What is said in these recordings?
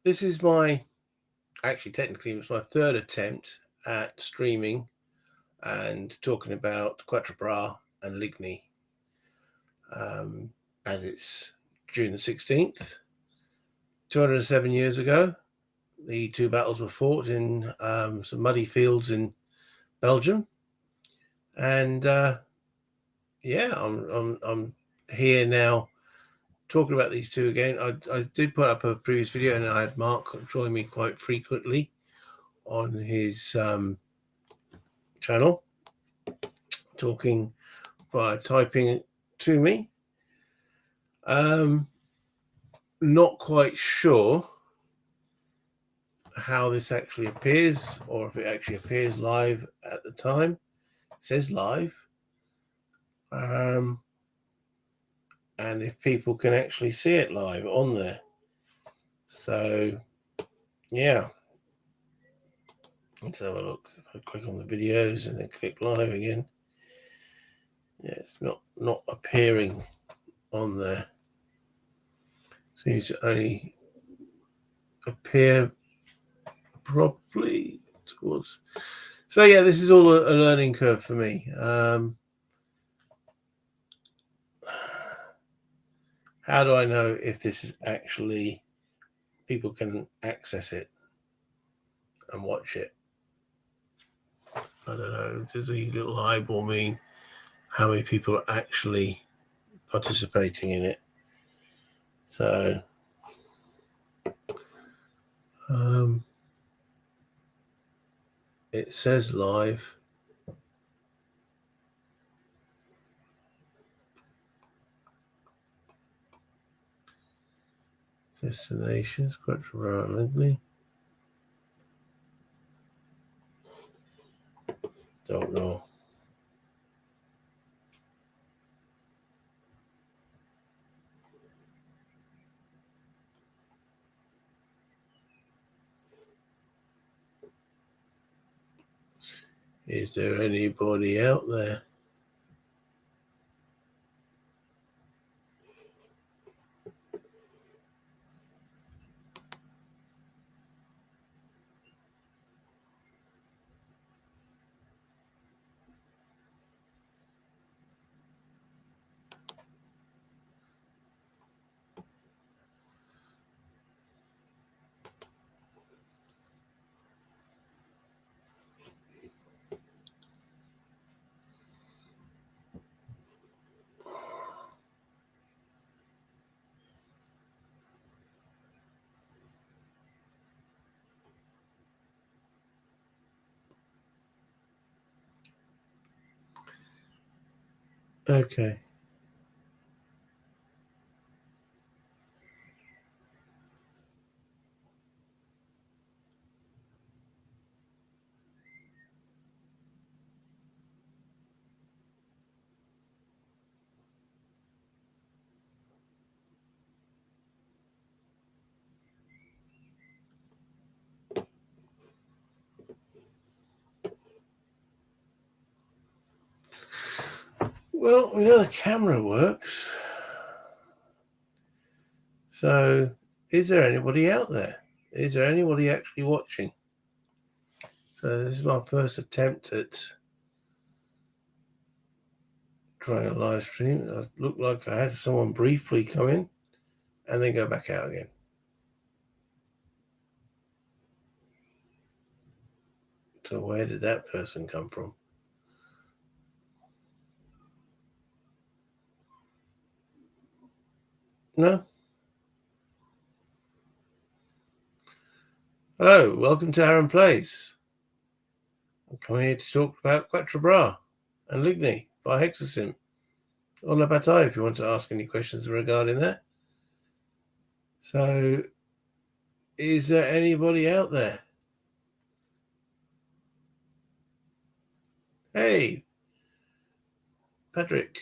This is technically it's my third attempt at streaming and talking about Quatre Bra and Ligny. As it's June the 16th, 207 years ago, the two battles were fought in some muddy fields in Belgium. And I'm here now talking about these two again. I did put up a previous video, and I had Mark join me quite frequently on his channel, talking by typing to me. Not quite sure how this actually appears, or if it actually appears live at the time. It says live. And if people can actually see it live on there. So, yeah. Let's have a look. If I click on the videos and then click live again. Yeah, it's not appearing on there. Seems to only appear properly towards. So yeah, this is all a learning curve for me. How do I know if this is actually people can access it and watch it? I don't know. Does the little eyeball mean how many people are actually participating in it? So, it says live. Destinations, Quatre Bra and Ligny. Don't know. Is there anybody out there? Okay. Well, we know the camera works. So, is there anybody out there? Is there anybody actually watching? So, this is my first attempt at trying a live stream. It looked like I had someone briefly come in and then go back out again. So, where did that person come from? No? Hello, welcome to Aaron Plays. I'm coming here to talk about Quatre Bra and Ligny by Hexasim. Or La Bataille, if you want to ask any questions regarding that. So, is there anybody out there? Hey, Patrick,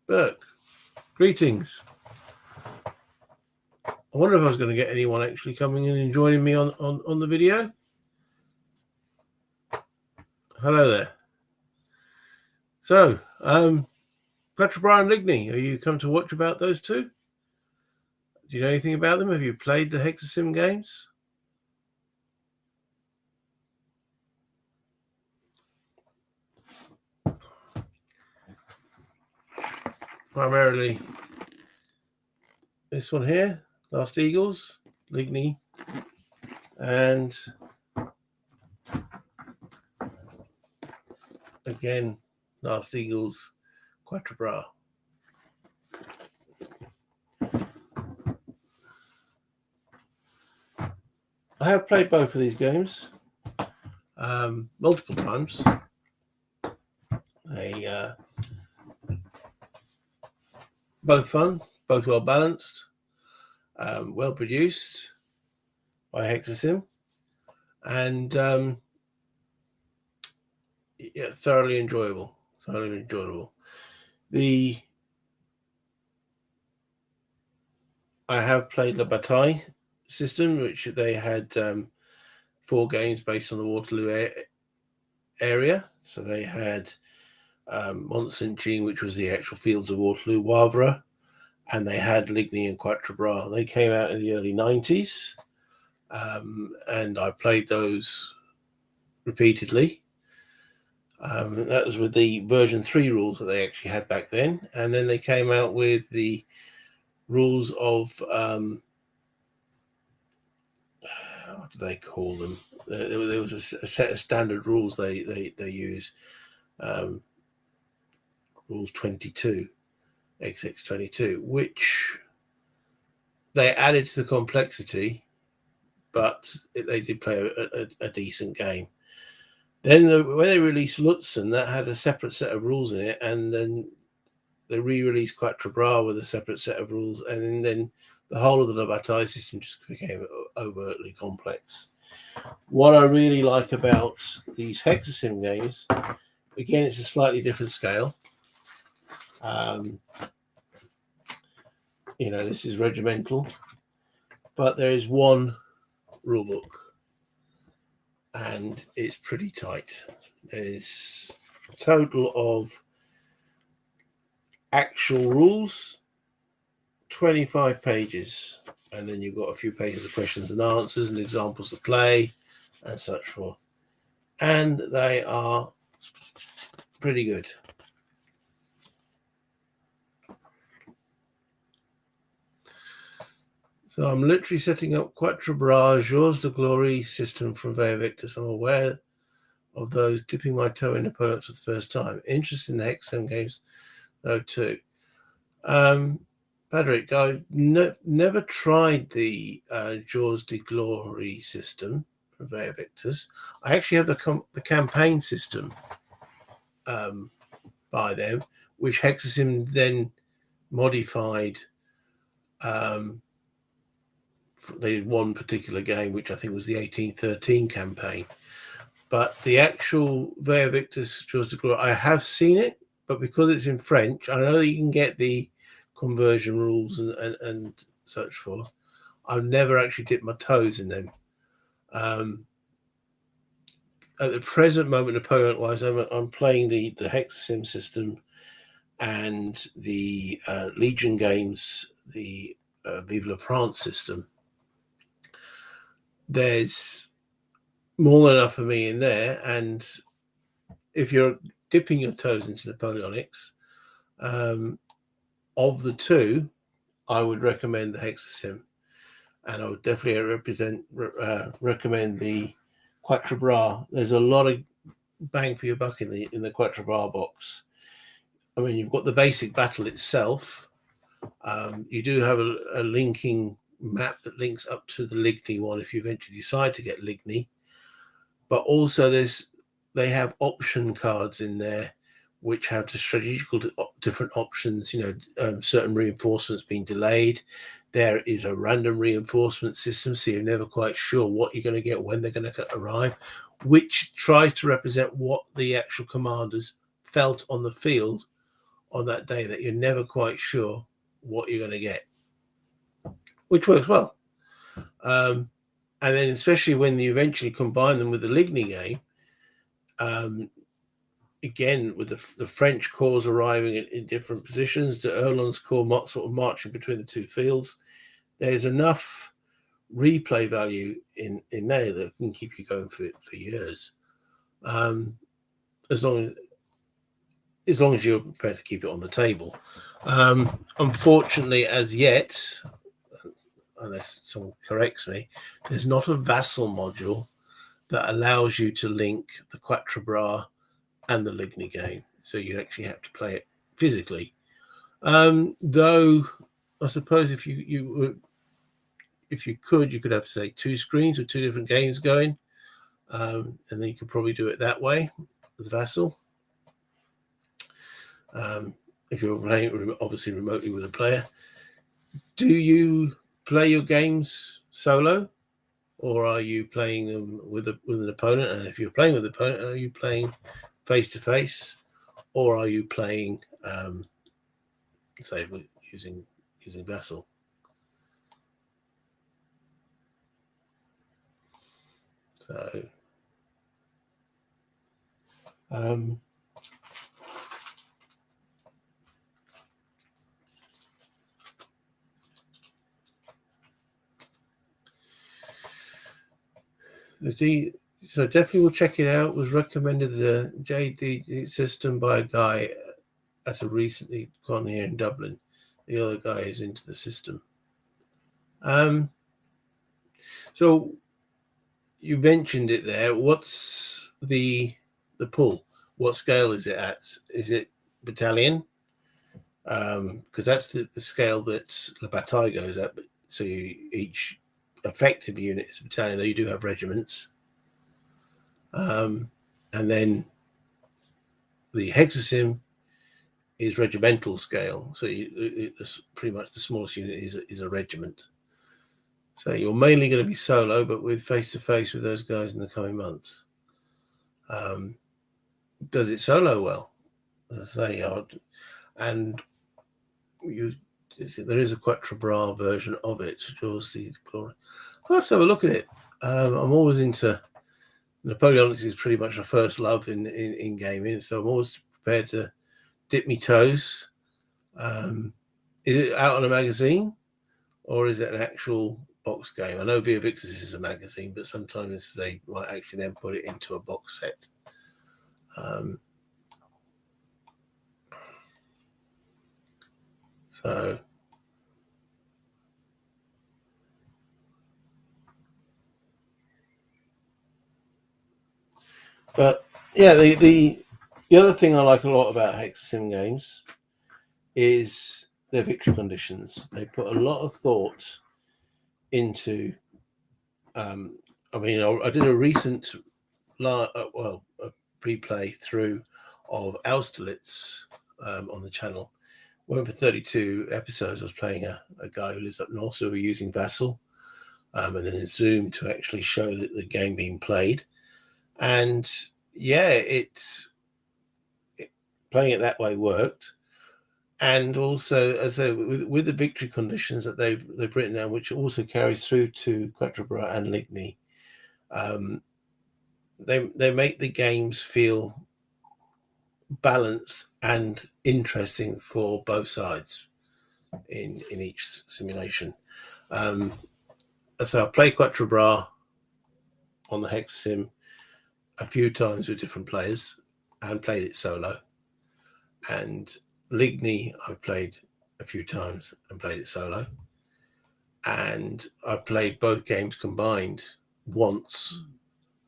Burke, greetings. I wonder if I was going to get anyone actually coming in and joining me on the video. Hello there. So, Quatre Bra and Ligny, are you come to watch about those two? Do you know anything about them? Have you played the Hexasim games? primarily this one here, Last Eagles, Ligny, and again, Last Eagles, Quatre Bra. I have played both of these games multiple times. They both fun, both well balanced, well produced by Hexasim, and yeah, thoroughly enjoyable. Thoroughly enjoyable. I have played the Bataille system, which they had 4 games based on the Waterloo area. So they had Mont Saint Jean, which was the actual fields of Waterloo, Wavre, and they had Ligny and Quatre Bra. They came out in the early 90s, and I played those repeatedly. That was with the version 3 rules that they actually had back then, and then they came out with the rules of what do they call them? There was a set of standard rules they use. Rules 22, XX22, which they added to the complexity, but they did play a decent game. Then when they released Lutzen, that had a separate set of rules in it, and then they re-released Quatre Bra with a separate set of rules, and then the whole of the Bataille system just became overtly complex. What I really like about these Hexasim games, again, it's a slightly different scale. This is regimental, but there is one rule book, and it's pretty tight. There's a total of actual rules, 25 pages, and then you've got a few pages of questions and answers and examples to play and such forth. And they are pretty good. So I'm literally setting up Quatre Bra Jours de Glory system from Vea Victus. I'm aware of those dipping my toe in opponents for the first time. Interested in the Hexasim games, though, too. Patrick, I've never tried the Jours de Glory system from Vea Victus. I actually have the campaign system by them, which Hexasim then modified. They did one particular game, which I think was the 1813 campaign. But the actual Vea Victus Jours de Glory, I have seen it, but because it's in French, I know that you can get the conversion rules and such forth. I've never actually dipped my toes in them. At the present moment, opponent-wise, I'm playing the Hexasim system and the Legion games, the Vive la France system. There's more than enough for me in there, and if you're dipping your toes into Napoleonics, of the two, I would recommend the Hexasim, and I would definitely recommend the Quatre Bra. There's a lot of bang for your buck in the Quatre Bra box. I mean, you've got the basic battle itself. You do have a linking map that links up to the Ligny one if you eventually decide to get Ligny. But also they have option cards in there which have the strategical different options, certain reinforcements being delayed. There is a random reinforcement system, so you're never quite sure what you're going to get, when they're going to arrive, which tries to represent what the actual commanders felt on the field on that day, that you're never quite sure what you're going to get, which works well. And then especially when you eventually combine them with the Ligny game, again, with the French corps arriving in different positions, the Erlon's corps sort of marching between the two fields, there's enough replay value in there that can keep you going for years. As long as as long as you're prepared to keep it on the table. Unfortunately, as yet, unless someone corrects me, there's not a vassal module that allows you to link the Quatre Bra and the Ligny game. So you actually have to play it physically. Though I suppose if you could have, say, two screens with two different games going, and then you could probably do it that way as vassal. If you're playing obviously remotely with a player. Do you play your games solo, or are you playing them with an opponent? And if you're playing with an opponent, are you playing face to face, or are you playing, say, using vassal? So, so definitely we'll check it out. It was recommended the JD system by a guy at a recently gone here in Dublin. The other guy is into the system. So you mentioned it there. What's the pull? What scale is it at? Is it battalion? Because that's the scale that the bataille goes at. So each effective unit is a battalion, though you do have regiments. And then the hexasim is regimental scale. So it's pretty much the smallest unit is a regiment. So you're mainly going to be solo, but with face-to-face with those guys in the coming months. Does it solo well? As I say, and there is a Quatre Bra version of it. Jaws the Glory. I'll have to have a look at it. I'm always into Napoleonics. Is pretty much my first love in gaming, so I'm always prepared to dip my toes. Is it out on a magazine, or is it an actual box game? I know Via Victis is a magazine, but sometimes they might actually then put it into a box set. So, but yeah, the other thing I like a lot about Hexasim games is their victory conditions. They put a lot of thought into. I mean, I did a recent, a replay through of Austerlitz on the channel. Went for 32 episodes. I was playing a guy who lives up north, so we were using Vassal, and then in Zoom to actually show that the game being played. And yeah, playing it that way worked. And also, as I say, with the victory conditions that they've written down, which also carries through to Quatre Bra and Ligny, they make the games feel balanced and interesting for both sides in each simulation. So I played Quatre Bra on the Hexasim a few times with different players and played it solo. And Ligny I've played a few times and played it solo. And I played both games combined once.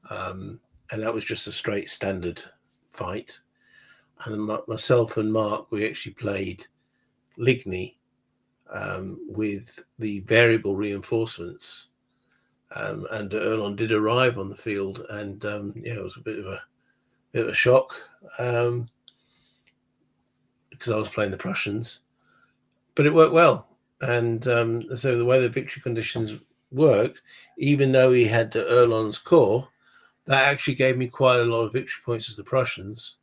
And that was just a straight standard fight. And myself and Mark, we actually played Ligny with the variable reinforcements. And Erlon did arrive on the field, and it was a bit of a shock because I was playing the Prussians, but it worked well. And so the way the victory conditions worked, even though he had the Erlon's core, that actually gave me quite a lot of victory points as the Prussians,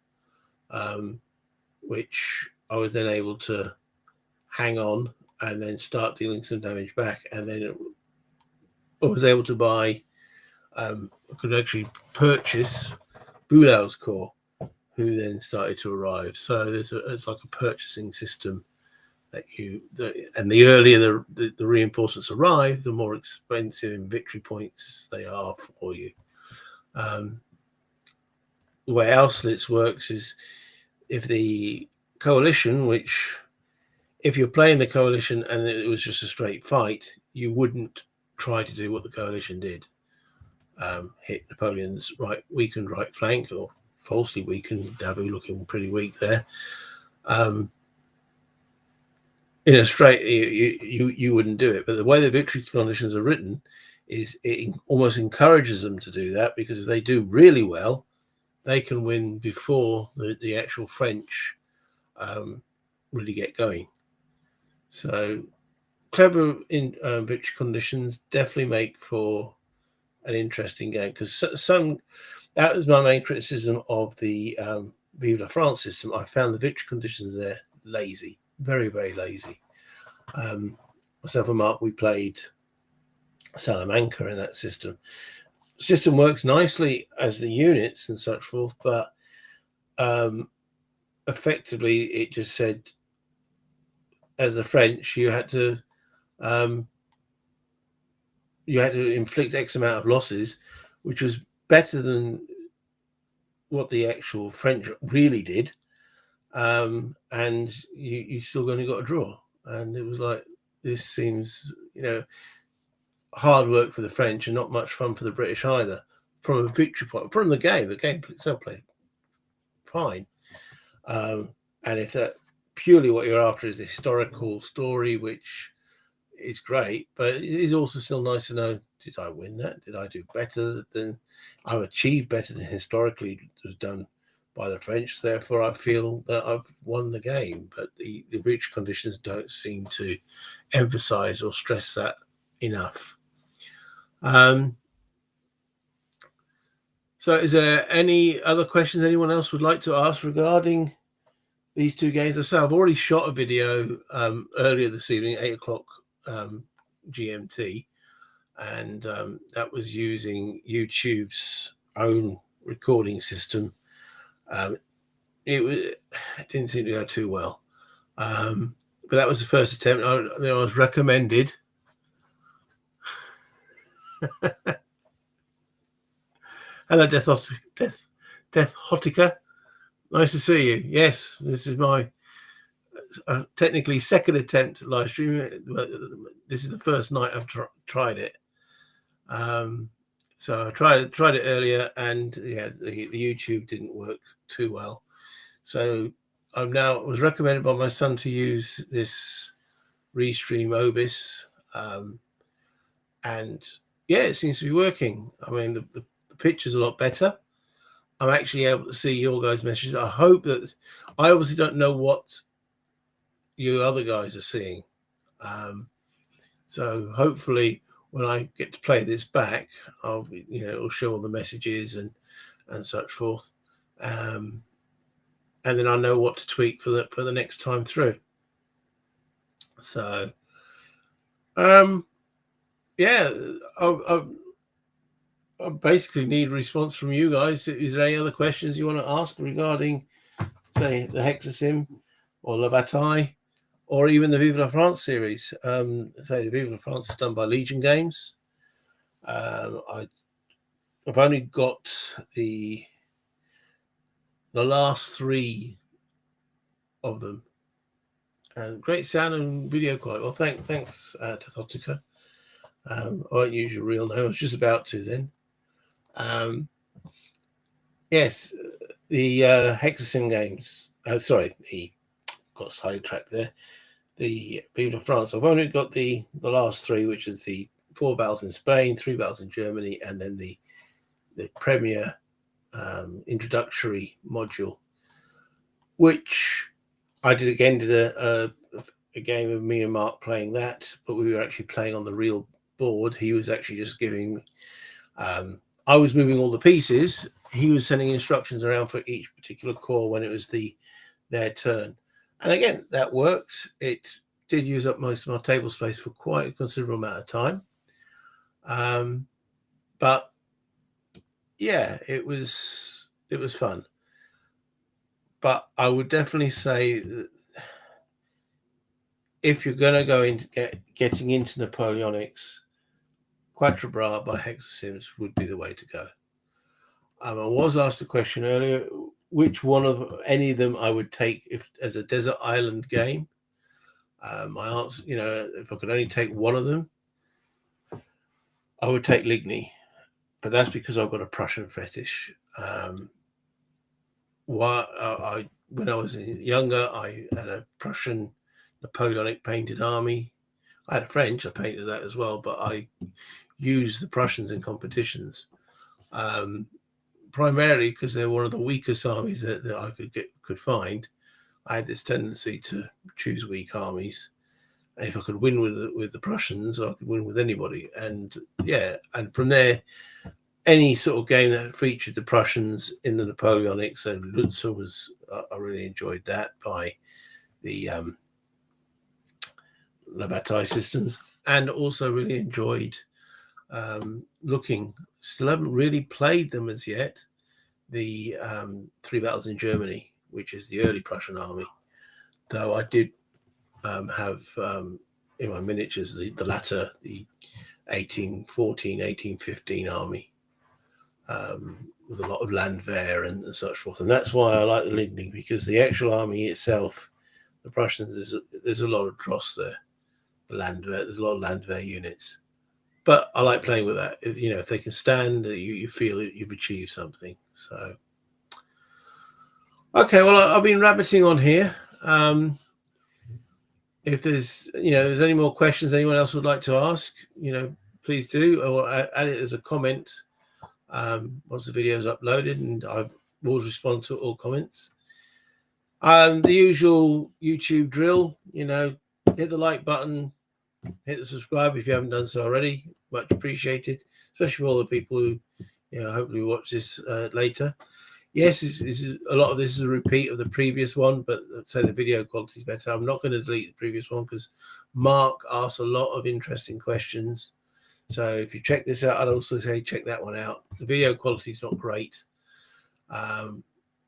which I was then able to hang on and then start dealing some damage back. And then I was able to buy, I could actually purchase Boulal's core, who then started to arrive. So it's like a purchasing system and the earlier the reinforcements arrive, the more expensive in victory points they are for you. The way Austerlitz works is if the coalition, which if you're playing the coalition and it was just a straight fight, you wouldn't try to do what the coalition did. Hit Napoleon's weakened right flank, or falsely weakened, Davout looking pretty weak there. In a straight, you wouldn't do it. But the way the victory conditions are written is it almost encourages them to do that, because if they do really well, they can win before the actual French really get going. So clever in victory conditions definitely make for an interesting game, because that was my main criticism of the Vive la France system. I found the victory conditions there lazy, very, very lazy. Myself and Mark, we played Salamanca in that system. System works nicely as the units and such forth, but effectively it just said, as the French, you had to inflict X amount of losses, which was better than what the actual French really did, and you still only got a draw. And it was like, this seems, hard work for the French and not much fun for the British either. From a victory point, from the game itself played fine. And if that purely what you're after is the historical story, which is great, but it is also still nice to know, did I win that? Did I do better than I've achieved better than historically was done by the French? Therefore, I feel that I've won the game. But the victory conditions don't seem to emphasize or stress that enough. So is there any other questions anyone else would like to ask regarding these two games? As I say, I've already shot a video earlier this evening, 8 o'clock GMT, and that was using YouTube's own recording system. It didn't seem to go too well, but that was the first attempt. I was recommended. Hello, Death Hotica. Nice to see you. Yes, this is my technically second attempt at live stream. This is the first night I've tried it. So I tried it earlier, and yeah, the YouTube didn't work too well. So I was recommended by my son to use this Restream Obis, and yeah, it seems to be working. I mean, the picture's a lot better. I'm actually able to see your guys' messages. I hope that I obviously don't know what you other guys are seeing. So hopefully when I get to play this back, it'll show all the messages and such forth. And then I know what to tweak for the next time through. So, yeah, I basically need a response from you guys. Is there any other questions you want to ask regarding, say, the Hexasim or La Bataille, or even the Vive la France series? Say the Vive la France is done by Legion Games. I've only got the last 3 of them, and great sound and video quality. Well, thanks to Thotica. I won't use your real name. I was just about to then. Yes, the Hexasim games. Got sidetracked there. The Vive la France. I've only got the last 3, which is the 4 battles in Spain, 3 battles in Germany, and then the Premier introductory module, which I did a game of me and Mark playing that, but we were actually playing on the real board. He was actually just giving. I was moving all the pieces. He was sending instructions around for each particular corps when it was their turn. And again, that worked. It did use up most of my table space for quite a considerable amount of time. But yeah, it was fun. But I would definitely say that if you're going to go into getting into Napoleonics, Quatre Bra by Hexasims would be the way to go. I was asked a question earlier, which one of any of them I would take if as a desert island game. My answer, if I could only take one of them, I would take Ligny, but that's because I've got a Prussian fetish. When I was younger, I had a Prussian Napoleonic painted army. I had a French, I painted that as well, but I used the Prussians in competitions, primarily because they're one of the weakest armies that I could find. I had this tendency to choose weak armies. And if I could win with the Prussians, I could win with anybody. And from there, any sort of game that featured the Prussians in the Napoleonic, so Lutzer was, I really enjoyed that by the La Bataille systems, and also really enjoyed still haven't really played them as yet, the Three Battles in Germany, which is the early Prussian army, though I did have in my miniatures the latter, the 1814, 1815 army, with a lot of Landwehr and such forth. And that's why I like the Ligny, because the actual army itself, the Prussians, there's a lot of dross there. There's a lot of Landwehr units. But I like playing with that. If they can stand, you feel you've achieved something. So, okay, well, I've been rabbiting on here. If there's any more questions anyone else would like to ask, please do, or add it as a comment once the video is uploaded, and I will respond to all comments. The usual YouTube drill, hit the like button, hit the subscribe if you haven't done so already. Much appreciated, especially for all the people who, hopefully watch this later. Yes, a lot of this is a repeat of the previous one, but I'd say the video quality is better. I'm not going to delete the previous one because Mark asked a lot of interesting questions. So if you check this out, I'd also say check that one out. The video quality is not great.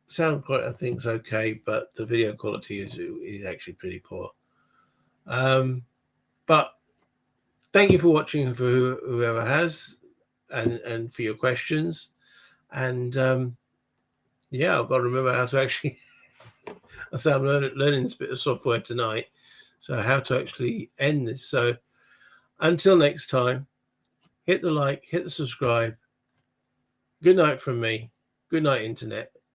Sound quality, I think, is okay, but the video quality is actually pretty poor. But thank you for watching, for whoever has, and for your questions. And I've got to remember how to actually. I say I'm learning this bit of software tonight, so how to actually end this. So until next time, hit the like, hit the subscribe. Good night from me. Good night, Internet.